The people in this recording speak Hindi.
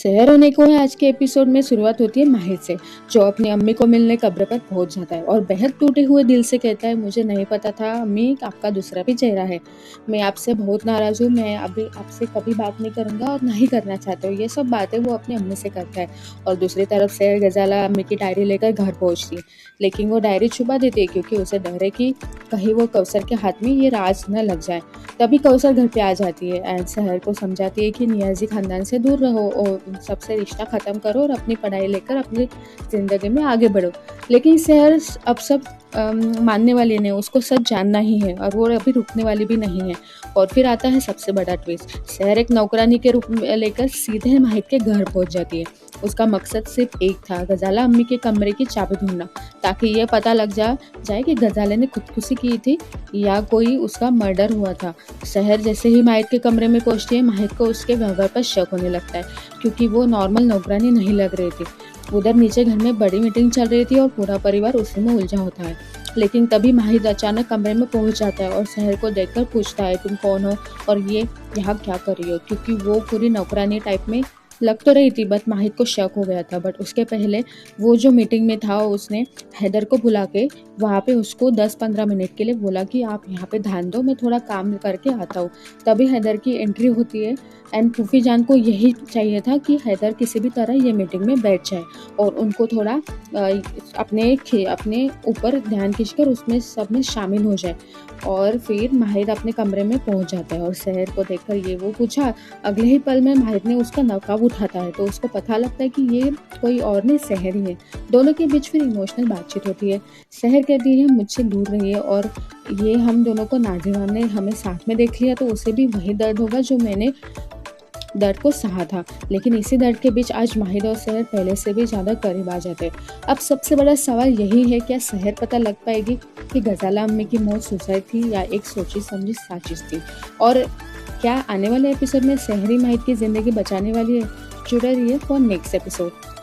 शहर होने को है। आज के एपिसोड में शुरुआत होती है माहिर से, जो अपनी अम्मी को मिलने कब्र पर पहुंच जाता है और बेहद टूटे हुए दिल से कहता है, मुझे नहीं पता था अम्मी, आपका दूसरा भी चेहरा है। मैं आपसे बहुत नाराज हूँ। मैं अभी आपसे कभी बात नहीं करूंगा और नहीं करना चाहता हूँ। ये सब बातें वो अपनी अम्मी से करता है। और दूसरी तरफ से गजाला अम्मी की डायरी लेकर घर पहुंचती है, लेकिन वो डायरी छुपा देती है क्योंकि उसे डर है कि कहीं वो कौसर के हाथ में ये राज न लग जाए। तभी कौसर घर पे आ जाती है एंड शहर को समझाती है कि नियाजी खानदान से दूर रहो और उन सबसे रिश्ता ख़त्म करो और अपनी पढ़ाई लेकर अपनी ज़िंदगी में आगे बढ़ो। लेकिन शहर अब सब मानने वाली नहीं, उसको सच जानना ही है और वो अभी रुकने वाली भी नहीं है। और फिर आता है सबसे बड़ा ट्विस्ट। शहर एक नौकरानी के रूप में लेकर सीधे माहिर के घर पहुंच जाती है। उसका मकसद सिर्फ एक था, गजाला अम्मी के कमरे की चाबी ढूंढना, ताकि ये पता लग जाए कि गजाले ने खुदकुशी की थी या कोई उसका मर्डर हुआ था। शहर जैसे ही माहिर के कमरे में पहुंचती है, माहिर को उसके व्यवहार पर शक होने लगता है क्योंकि वो नॉर्मल नौकरानी नहीं लग रही थी। उधर नीचे घर में बड़ी मीटिंग चल रही थी और पूरा परिवार उसी में उलझा होता है। लेकिन तभी माहिर अचानक कमरे में पहुंच जाता है और शहर को देखकर पूछता है, तुम कौन हो और ये यहाँ क्या कर रही हो? क्योंकि वो पूरी नौकरानी टाइप में लग तो रही थी, बट माहिर को शक हो गया था। बट उसके पहले वो जो मीटिंग में था, उसने हैदर को बुला के वहाँ पे उसको 10-15 मिनट के लिए बोला कि आप यहाँ पे ध्यान दो, मैं थोड़ा काम करके आता हूँ। तभी हैदर की एंट्री होती है एंड फूफी जान को यही चाहिए था कि हैदर किसी भी तरह ये मीटिंग में बैठ जाए और उनको थोड़ा अपने ऊपर ध्यान खींचकर उसमें सब में शामिल हो जाए। और फिर माहिर अपने कमरे में पहुंच जाता है और शहर को देखकर ये वो पूछा। अगले ही पल में माहिर ने उसका नकाब उठाता है तो उसको पता लगता है कि ये कोई और नहीं, शहर ही है। दोनों के बीच फिर इमोशनल बातचीत होती है। शहर कहती है, मुझसे दूर रहिए और ये हम दोनों को नाजिमा ने हमें साथ में देख लिया तो उसे भी वही दर्द होगा जो मैंने दर्द को सहा था। लेकिन इसी दर्द के बीच आज माहिर और शहर पहले से भी ज़्यादा करीब आ जाते। अब सबसे बड़ा सवाल यही है, क्या शहर पता लग पाएगी कि गजाला अम्मी की मौत सुसाइड थी या एक सोची समझी साजिश थी? और क्या आने वाले एपिसोड में शहरी माहिर की ज़िंदगी बचाने वाली है? जुड़े रहिए फॉर नेक्स्ट एपिसोड।